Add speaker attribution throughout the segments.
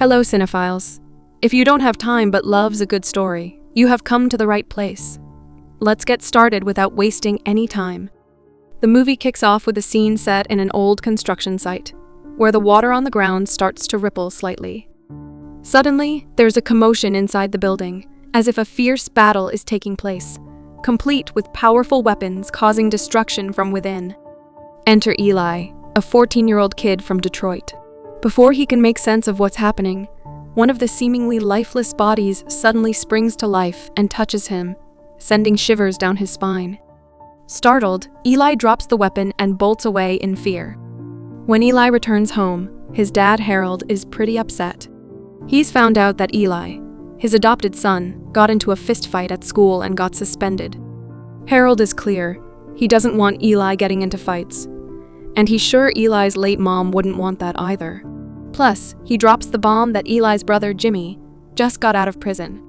Speaker 1: Hello, cinephiles. If you don't have time but loves a good story, you have come to the right place. Let's get started without wasting any time. The movie kicks off with a scene set in an old construction site, where the water on the ground starts to ripple slightly. Suddenly, there's a commotion inside the building, as if a fierce battle is taking place, complete with powerful weapons causing destruction from within. Enter Eli, a 14-year-old kid from Detroit. Before he can make sense of what's happening, one of the seemingly lifeless bodies suddenly springs to life and touches him, sending shivers down his spine. Startled, Eli drops the weapon and bolts away in fear. When Eli returns home, his dad Harold is pretty upset. He's found out that Eli, his adopted son, got into a fistfight at school and got suspended. Harold is clear. He doesn't want Eli getting into fights. And he's sure Eli's late mom wouldn't want that either. Plus, he drops the bomb that Eli's brother Jimmy just got out of prison.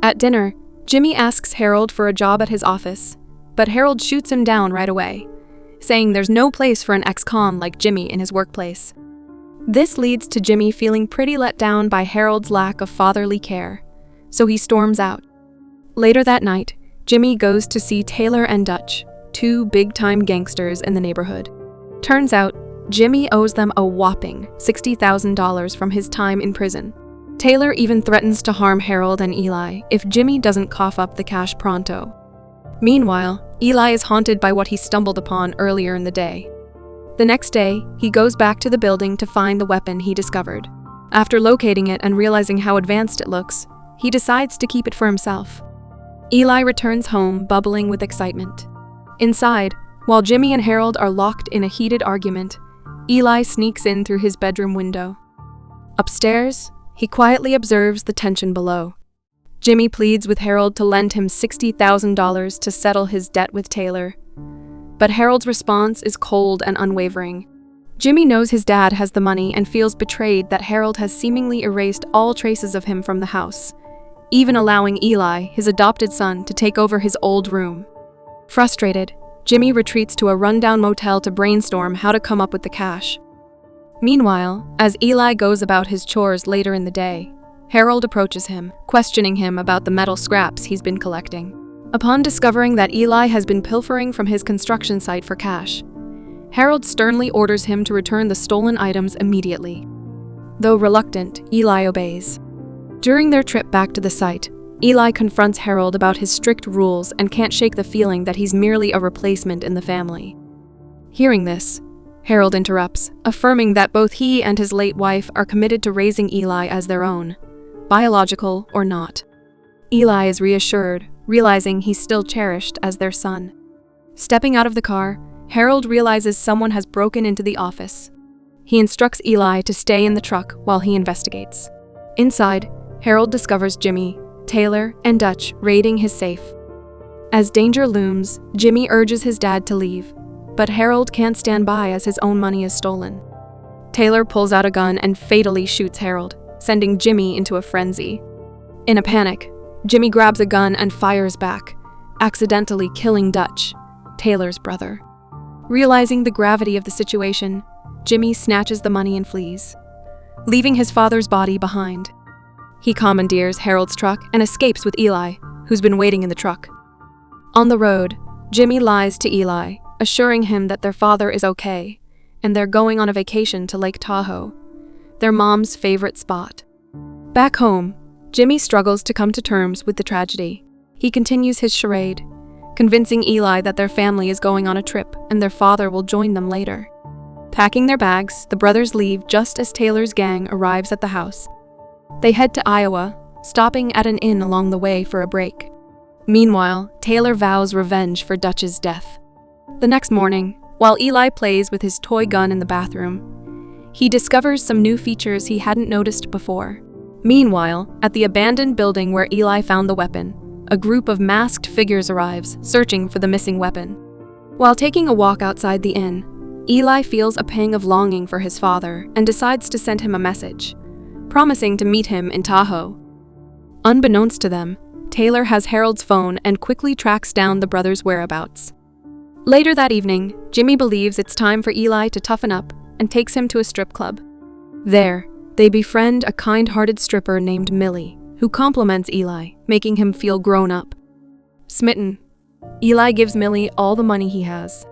Speaker 1: At dinner, Jimmy asks Harold for a job at his office, but Harold shoots him down right away, saying there's no place for an ex-con like Jimmy in his workplace. This leads to Jimmy feeling pretty let down by Harold's lack of fatherly care, so he storms out. Later that night, Jimmy goes to see Taylor and Dutch, two big-time gangsters in the neighborhood. Turns out, Jimmy owes them a whopping $60,000 from his time in prison. Taylor even threatens to harm Harold and Eli if Jimmy doesn't cough up the cash pronto. Meanwhile, Eli is haunted by what he stumbled upon earlier in the day. The next day, he goes back to the building to find the weapon he discovered. After locating it and realizing how advanced it looks, he decides to keep it for himself. Eli returns home bubbling with excitement. Inside, while Jimmy and Harold are locked in a heated argument, Eli sneaks in through his bedroom window. Upstairs, he quietly observes the tension below. Jimmy pleads with Harold to lend him $60,000 to settle his debt with Taylor. But Harold's response is cold and unwavering. Jimmy knows his dad has the money and feels betrayed that Harold has seemingly erased all traces of him from the house, even allowing Eli, his adopted son, to take over his old room. Frustrated, Jimmy retreats to a rundown motel to brainstorm how to come up with the cash. Meanwhile, as Eli goes about his chores later in the day, Harold approaches him, questioning him about the metal scraps he's been collecting. Upon discovering that Eli has been pilfering from his construction site for cash, Harold sternly orders him to return the stolen items immediately. Though reluctant, Eli obeys. During their trip back to the site, Eli confronts Harold about his strict rules and can't shake the feeling that he's merely a replacement in the family. Hearing this, Harold interrupts, affirming that both he and his late wife are committed to raising Eli as their own, biological or not. Eli is reassured, realizing he's still cherished as their son. Stepping out of the car, Harold realizes someone has broken into the office. He instructs Eli to stay in the truck while he investigates. Inside, Harold discovers Jimmy, Taylor, and Dutch raiding his safe. As danger looms, Jimmy urges his dad to leave, but Harold can't stand by as his own money is stolen. Taylor pulls out a gun and fatally shoots Harold, sending Jimmy into a frenzy. In a panic, Jimmy grabs a gun and fires back, accidentally killing Dutch, Taylor's brother. Realizing the gravity of the situation, Jimmy snatches the money and flees, leaving his father's body behind. He commandeers Harold's truck and escapes with Eli, who's been waiting in the truck. On the road, Jimmy lies to Eli, assuring him that their father is okay, and they're going on a vacation to Lake Tahoe, their mom's favorite spot. Back home, Jimmy struggles to come to terms with the tragedy. He continues his charade, convincing Eli that their family is going on a trip and their father will join them later. Packing their bags, the brothers leave just as Taylor's gang arrives at the house. They head to Iowa, stopping at an inn along the way for a break. Meanwhile, Taylor vows revenge for Dutch's death. The next morning, while Eli plays with his toy gun in the bathroom, he discovers some new features he hadn't noticed before. Meanwhile, at the abandoned building where Eli found the weapon, a group of masked figures arrives, searching for the missing weapon. While taking a walk outside the inn, Eli feels a pang of longing for his father and decides to send him a message, promising to meet him in Tahoe. Unbeknownst to them, Taylor has Harold's phone and quickly tracks down the brothers' whereabouts. Later that evening, Jimmy believes it's time for Eli to toughen up and takes him to a strip club. There, They befriend a kind-hearted stripper named Millie, who compliments Eli, making him feel grown up. Smitten, Eli gives Millie all the money he has.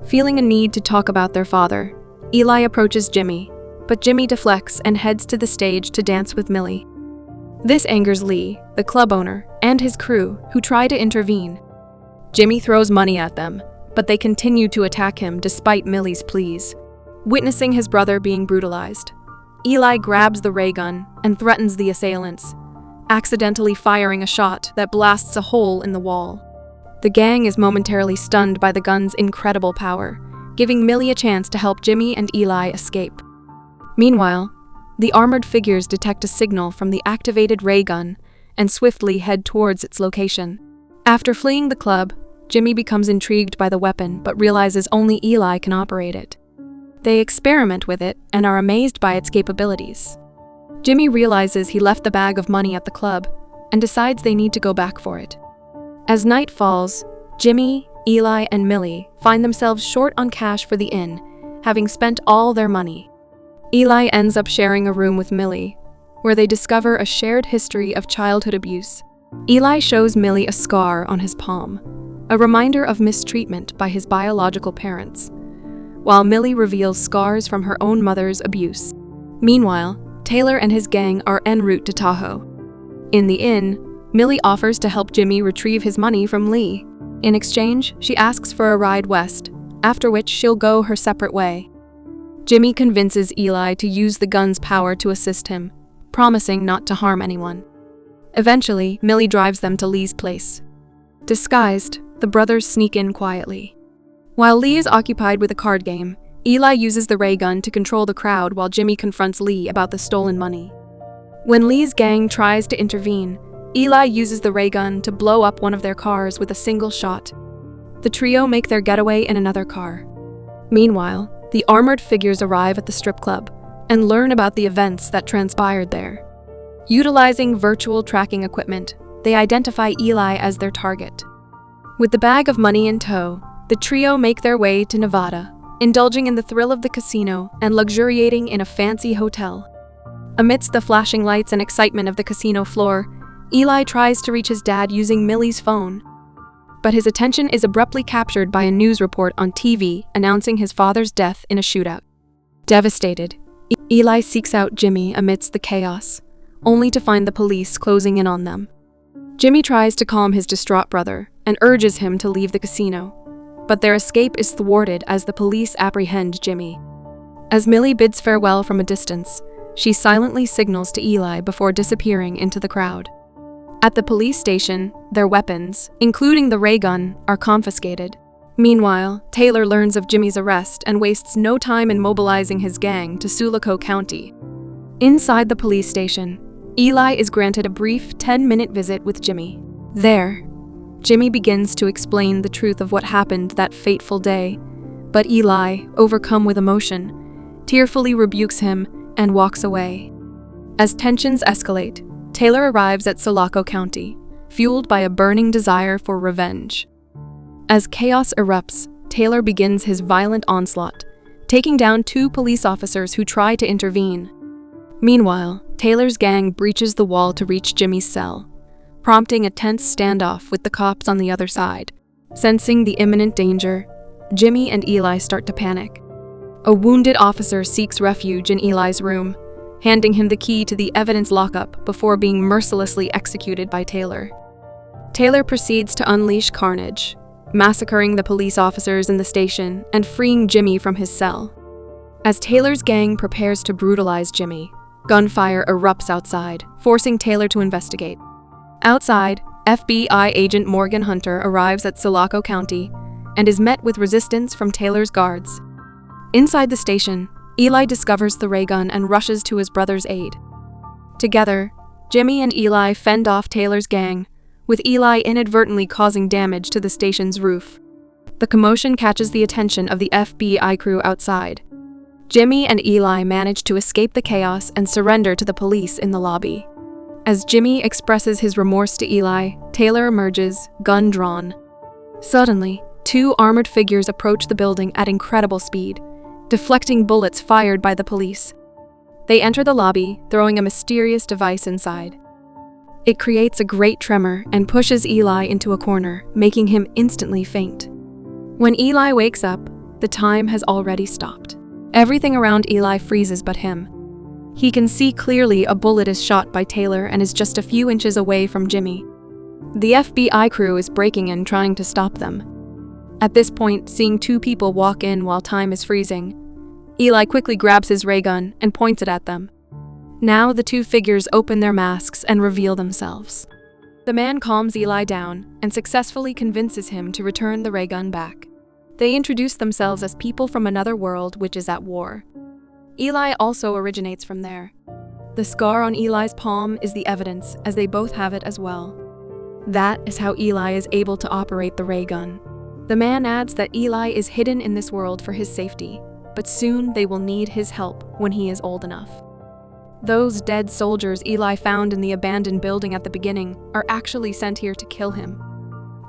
Speaker 1: Feeling a need to talk about their father, Eli approaches Jimmy, but Jimmy deflects and heads to the stage to dance with Millie. This angers Lee, the club owner, and his crew, who try to intervene. Jimmy throws money at them, but they continue to attack him despite Millie's pleas. Witnessing his brother being brutalized, Eli grabs the ray gun and threatens the assailants, accidentally firing a shot that blasts a hole in the wall. The gang is momentarily stunned by the gun's incredible power, giving Millie a chance to help Jimmy and Eli escape. Meanwhile, the armored figures detect a signal from the activated ray gun and swiftly head towards its location. After fleeing the club, Jimmy becomes intrigued by the weapon but realizes only Eli can operate it. They experiment with it and are amazed by its capabilities. Jimmy realizes he left the bag of money at the club and decides they need to go back for it. As night falls, Jimmy, Eli, and Millie find themselves short on cash for the inn, having spent all their money. Eli ends up sharing a room with Millie, where they discover a shared history of childhood abuse. Eli shows Millie a scar on his palm, a reminder of mistreatment by his biological parents, while Millie reveals scars from her own mother's abuse. Meanwhile, Taylor and his gang are en route to Tahoe. In the inn, Millie offers to help Jimmy retrieve his money from Lee. In exchange, she asks for a ride west, after which she'll go her separate way. Jimmy convinces Eli to use the gun's power to assist him, promising not to harm anyone. Eventually, Millie drives them to Lee's place. Disguised, the brothers sneak in quietly. While Lee is occupied with a card game, Eli uses the ray gun to control the crowd while Jimmy confronts Lee about the stolen money. When Lee's gang tries to intervene, Eli uses the ray gun to blow up one of their cars with a single shot. The trio make their getaway in another car. Meanwhile, the armored figures arrive at the strip club and learn about the events that transpired there. Utilizing virtual tracking equipment, they identify Eli as their target. With the bag of money in tow, the trio make their way to Nevada, indulging in the thrill of the casino and luxuriating in a fancy hotel. Amidst the flashing lights and excitement of the casino floor, Eli tries to reach his dad using Millie's phone. But his attention is abruptly captured by a news report on TV announcing his father's death in a shootout. Devastated, Eli seeks out Jimmy amidst the chaos, only to find the police closing in on them. Jimmy tries to calm his distraught brother and urges him to leave the casino, but their escape is thwarted as the police apprehend Jimmy. As Millie bids farewell from a distance, she silently signals to Eli before disappearing into the crowd. At the police station, their weapons, including the ray gun, are confiscated. Meanwhile, Taylor learns of Jimmy's arrest and wastes no time in mobilizing his gang to Sulico County. Inside the police station, Eli is granted a brief 10-minute visit with Jimmy. There, Jimmy begins to explain the truth of what happened that fateful day, but Eli, overcome with emotion, tearfully rebukes him and walks away. As tensions escalate, Taylor arrives at Sulaco County, fueled by a burning desire for revenge. As chaos erupts, Taylor begins his violent onslaught, taking down 2 police officers who try to intervene. Meanwhile, Taylor's gang breaches the wall to reach Jimmy's cell, prompting a tense standoff with the cops on the other side. Sensing the imminent danger, Jimmy and Eli start to panic. A wounded officer seeks refuge in Eli's room, handing him the key to the evidence lockup before being mercilessly executed by Taylor. Taylor proceeds to unleash carnage, massacring the police officers in the station and freeing Jimmy from his cell. As Taylor's gang prepares to brutalize Jimmy, gunfire erupts outside, forcing Taylor to investigate. Outside, FBI agent Morgan Hunter arrives at Sulaco County and is met with resistance from Taylor's guards. Inside the station, Eli discovers the ray gun and rushes to his brother's aid. Together, Jimmy and Eli fend off Taylor's gang, with Eli inadvertently causing damage to the station's roof. The commotion catches the attention of the FBI crew outside. Jimmy and Eli manage to escape the chaos and surrender to the police in the lobby. As Jimmy expresses his remorse to Eli, Taylor emerges, gun drawn. Suddenly, 2 armored figures approach the building at incredible speed, deflecting bullets fired by the police. They enter the lobby, throwing a mysterious device inside. It creates a great tremor and pushes Eli into a corner, making him instantly faint. When Eli wakes up, the time has already stopped. Everything around Eli freezes but him. He can see clearly a bullet is shot by Taylor and is just a few inches away from Jimmy. The FBI crew is breaking in, trying to stop them. At this point, seeing two people walk in while time is freezing, Eli quickly grabs his ray gun and points it at them. Now the two figures open their masks and reveal themselves. The man calms Eli down and successfully convinces him to return the ray gun back. They introduce themselves as people from another world which is at war. Eli also originates from there. The scar on Eli's palm is the evidence, as they both have it as well. That is how Eli is able to operate the ray gun. The man adds that Eli is hidden in this world for his safety, but soon they will need his help when he is old enough. Those dead soldiers Eli found in the abandoned building at the beginning are actually sent here to kill him.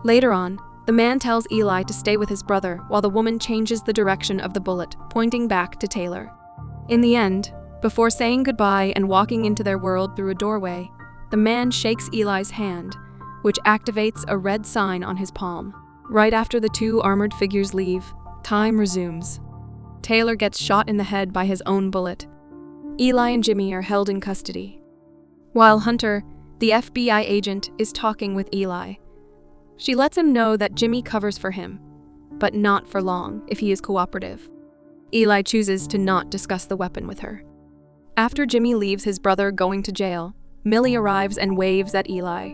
Speaker 1: Later on, the man tells Eli to stay with his brother while the woman changes the direction of the bullet, pointing back to Taylor. In the end, before saying goodbye and walking into their world through a doorway, the man shakes Eli's hand, which activates a red sign on his palm. Right after the two armored figures leave, time resumes. Taylor gets shot in the head by his own bullet. Eli and Jimmy are held in custody. While Hunter, the FBI agent, is talking with Eli. She lets him know that Jimmy covers for him, but not for long if he is cooperative. Eli chooses to not discuss the weapon with her. After Jimmy leaves his brother going to jail, Millie arrives and waves at Eli.